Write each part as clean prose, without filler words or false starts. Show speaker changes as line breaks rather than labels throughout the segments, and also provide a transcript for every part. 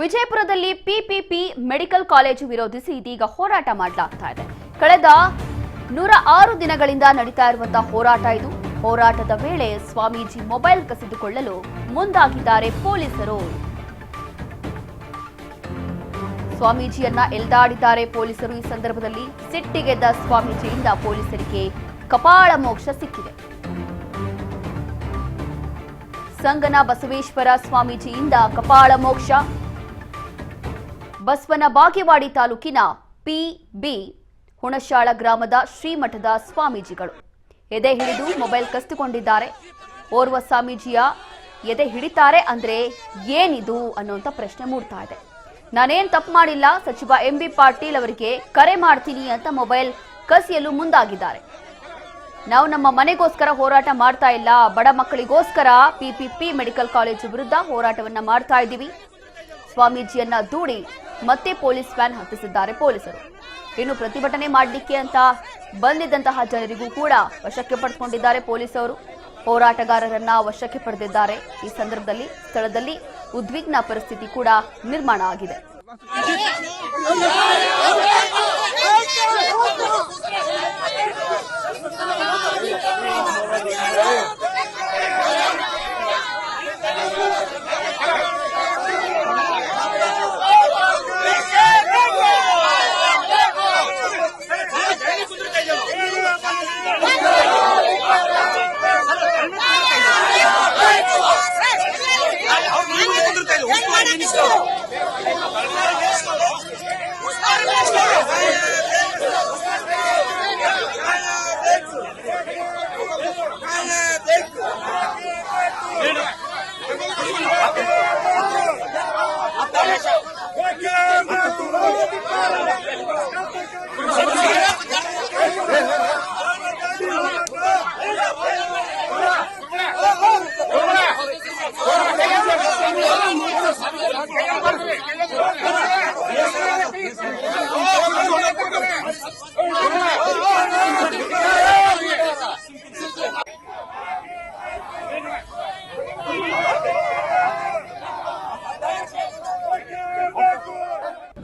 ವಿಜಯಪುರದಲ್ಲಿ PPP medical college ವಿರೋಧಿಸಿ ಇದೀಗ ಹೋರಾಟ ಮಾಡಲಾಗ್ತಾ ಇದೆ. ಕಳೆದ 106 ದಿನಗಳಿಂದ ನಡೀತಾ ಇರುವಂತಹ ಹೋರಾಟ ಇದು. ಹೋರಾಟದ ವೇಳೆ ಸ್ವಾಮೀಜಿ ಮೊಬೈಲ್ ಕಸಿದುಕೊಳ್ಳಲು ಮುಂದಾಗಿದ್ದಾರೆ ಪೊಲೀಸರು. ಸ್ವಾಮೀಜಿಯನ್ನ ಎಳೆದಾಡಿದ್ದಾರೆ ಪೊಲೀಸರು. ಈ ಸಂದರ್ಭದಲ್ಲಿ ಸಿಟ್ಟಿಗೆದ್ದ ಸ್ವಾಮೀಜಿಯಿಂದ ಪೊಲೀಸರಿಗೆ ಕಪಾಳ ಮೋಕ್ಷ ಸಿಕ್ಕಿದೆ. ಸಂಗನ ಬಸವೇಶ್ವರ ಸ್ವಾಮೀಜಿಯಿಂದ ಕಪಾಳ ಮೋಕ್ಷ. ಬಸವನ ಬಾಗೇವಾಡಿ ತಾಲೂಕಿನ ಪಿ.ಬಿ. ಹುಣಶಾಳ ಗ್ರಾಮದ ಶ್ರೀಮಠದ ಸ್ವಾಮೀಜಿಗಳು ಎದೆ ಹಿಡಿದು ಮೊಬೈಲ್ ಕಸಿದುಕೊಂಡಿದ್ದಾರೆ. ಓರ್ವ ಸ್ವಾಮೀಜಿಯ ಎದೆ ಹಿಡಿತಾರೆ ಅಂದ್ರೆ ಏನಿದು ಅನ್ನುವಂಥ ಪ್ರಶ್ನೆ ಮೂಡ್ತಾ ಇದೆ. ನಾನೇನ್ ತಪ್ಪು ಮಾಡಿಲ್ಲ, ಸಚಿವ ಎಂ.ಬಿ. ಪಾಟೀಲ್ ಅವರಿಗೆ ಕರೆ ಮಾಡ್ತೀನಿ ಅಂತ ಮೊಬೈಲ್ ಕಸಿಯಲು ಮುಂದಾಗಿದ್ದಾರೆ. ನಾವು ನಮ್ಮ ಮನೆಗೋಸ್ಕರ ಹೋರಾಟ ಮಾಡ್ತಾ ಇಲ್ಲ, ಬಡ ಮಕ್ಕಳಿಗೋಸ್ಕರ ಪಿಪಿಪಿ ಮೆಡಿಕಲ್ ಕಾಲೇಜು ವಿರುದ್ಧ ಹೋರಾಟವನ್ನ ಮಾಡ್ತಾ ಇದ್ದೀವಿ. ಸ್ವಾಮೀಜಿಯನ್ನ ದೂಡಿ ಮತ್ತೆ ಪೊಲೀಸ್ ವ್ಯಾನ್ ಹತ್ತಿಸಿದ್ದಾರೆ ಪೊಲೀಸರು. ಇನ್ನು ಪ್ರತಿಭಟನೆ ಮಾಡಲಿಕ್ಕೆ ಅಂತ ಬಂದಿದ್ದಂತಹ ಜನರಿಗೂ ಕೂಡ ವಶಕ್ಕೆ ಪಡೆದುಕೊಂಡಿದ್ದಾರೆ ಪೊಲೀಸರು. ಹೋರಾಟಗಾರರನ್ನ ವಶಕ್ಕೆ ಪಡೆದಿದ್ದಾರೆ. ಈ ಸಂದರ್ಭದಲ್ಲಿ ಸ್ಥಳದಲ್ಲಿ ಉದ್ವಿಗ್ನ ಪರಿಸ್ಥಿತಿ ಕೂಡ ನಿರ್ಮಾಣ ಆಗಿದೆ.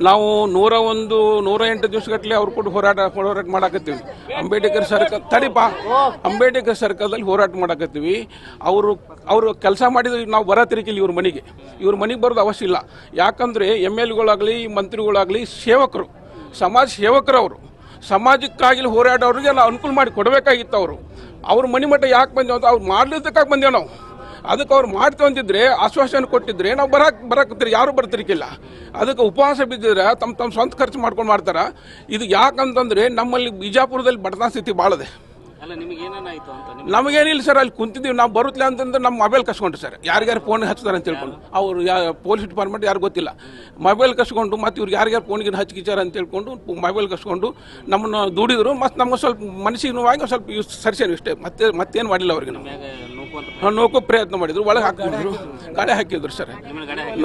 ನಾವು 108 ದಿವಸಗಟ್ಟಲೆ ಅವ್ರು ಕೂಡ ಹೋರಾಟ ಮಾಡಾಕತ್ತೀವಿ. ಅಂಬೇಡ್ಕರ್ ಸರ್ಕಲ್ ತಡಿಪಾ ಅಂಬೇಡ್ಕರ್ ಸರ್ಕಲ್ದಲ್ಲಿ ಹೋರಾಟ ಮಾಡಾಕತ್ತೀವಿ. ಅವರು ಕೆಲಸ ಮಾಡಿದ್ರೆ ನಾವು ಬರತಿರ್ಕಿಲ್ಲ ಇವ್ರ ಮನೆಗೆ ಬರೋದು ಅವಶ್ಯ ಇಲ್ಲ. ಯಾಕಂದ್ರೆ MLಗಳಾಗಲಿ ಮಂತ್ರಿಗಳಾಗಲಿ ಸೇವಕರು, ಸಮಾಜ ಸೇವಕರು, ಅವರು ಸಮಾಜಕ್ಕಾಗಿ ಹೋರಾಡೋರಿಗೆ ನಾವು ಅನುಕೂಲ ಮಾಡಿ ಕೊಡಬೇಕಾಗಿತ್ತು. ಅವ್ರ ಮನೆ ಮಟ್ಟ ಯಾಕೆ ಬಂದೇವು ಅಂತ ಅವ್ರು ಮಾಡ್ಲಿದ್ದಕ್ಕಾಗಿ ಬಂದೇವು ನಾವು. ಅದಕ್ಕೆ ಅವ್ರು ಮಾಡ್ತೀವಿ ಅಂತಿದ್ರೆ ಆಶ್ವಾಸನೆ ಕೊಟ್ಟಿದ್ರೆ ನಾವು ಬರಕತ್ತೀರಿ, ಯಾರು ಬರ್ತಿರ್ಕಿಲ್ಲ. ಅದಕ್ಕೆ ಉಪವಾಸ ಬಿದ್ದಿದ್ರೆ ತಮ್ಮ ಸ್ವಂತ ಖರ್ಚು ಮಾಡ್ಕೊಂಡು ಮಾಡ್ತಾರ. ಇದು ಯಾಕಂತಂದ್ರೆ ನಮ್ಮಲ್ಲಿ ಬಿಜಾಪುರದಲ್ಲಿ ಬಡತನ ಸ್ಥಿತಿ ಭಾಳದೆ. ನಮಗೇನಿಲ್ಲ ಸರ್, ಅಲ್ಲಿ ಕುಂತಿದ್ದೀವಿ ನಾವು ಬರುತ್ತಲ್ಲ ಅಂತಂದ್ರೆ ನಮ್ಮ ಮೊಬೈಲ್ ಕಸ್ಕೊಂಡ್ರು ಸರ್. ಯಾರ್ಯಾರು ಫೋನ್ ಹಚ್ತಾರೆ ಅಂತ ಹೇಳ್ಕೊಂಡು ಅವ್ರು ಪೊಲೀಸ್ ಡಿಪಾರ್ಟ್ಮೆಂಟ್ ಯಾರು ಗೊತ್ತಿಲ್ಲ, ಮೊಬೈಲ್ ಕಸ್ಕೊಂಡು ಮತ್ತು ಇವ್ರು ಯಾರ್ಯಾರು ಫೋನ್ಗೆ ಹಚ್ಚಿಚಾರ ಅಂತ ಹೇಳ್ಕೊಂಡು ಮೊಬೈಲ್ ಕಸ್ಕೊಂಡು ನಮ್ಮನ್ನು ದುಡಿದ್ರು. ಮತ್ತು ನಮ್ಗೆ ಸ್ವಲ್ಪ ಮನಸ್ಸಿಗೆ ನೋವಾಗಿ ಸ್ವಲ್ಪ ಸರಿಸೇನು ಇಷ್ಟೇ, ಮತ್ತೇನು ಮಾಡಿಲ್ಲ ಅವ್ರಿಗೆ. ನಾವು ನೋಕೋ ಪ್ರಯತ್ನ ಮಾಡಿದ್ರು, ಒಳಗೆ ಹಾಕಿದ್ರು, ಗಾಡಿ ಹಾಕಿದ್ರು ಸರ್.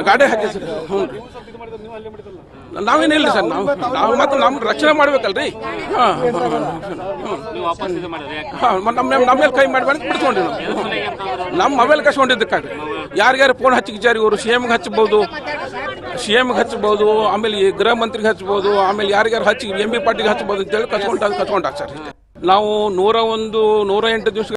ಗಾಡಿ ಹಾಕಿದ್ರು. ಹ್ಞೂ ರೀ, ನಾವೇನಿಲ್ಲ ಸರ್, ನಾವು ಮತ್ತೆ ನಮ್ಮ ರಕ್ಷಣೆ ಮಾಡ್ಬೇಕಲ್ರಿ. ನಮ್ಮ ಮೇಲೆ ಕೈ ಮಾಡಿ ಬಿಡ್ಕೊಂಡ್ರಿ. ನಮ್ಮ ಮೊಬೈಲ್ ಕಸ್ಕೊಂಡಿದ್ದಕ್ಕಾಗಿ ಯಾರ್ಯಾರು ಫೋನ್ ಹಚ್ಚಿಚಾರಿ ಇವರು CM-ಗೆ ಹಚ್ಬೋದು, ಆಮೇಲೆ ಗೃಹ ಮಂತ್ರಿಗೆ ಹಚ್ಬೋದು, ಆಮೇಲೆ ಯಾರ್ಯಾರು ಹಚ್ಚಿ M.B. ಪಾಟೀಲ್ ಹಚ್ಬೋದು ಅಂತೇಳಿ ಕಸ್ಕೊಂಡಾಗ ಸರ್. ನಾವು 108 ದಿವಸ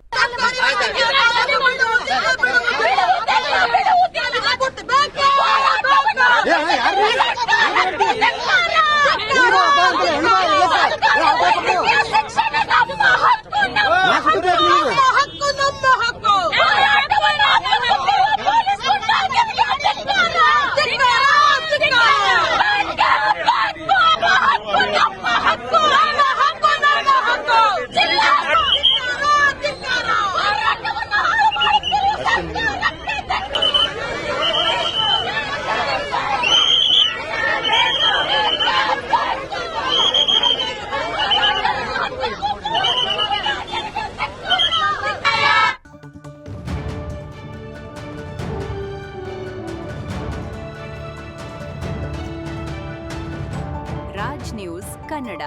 ರಾಜ್ ನ್ಯೂಸ್ ಕನ್ನಡ.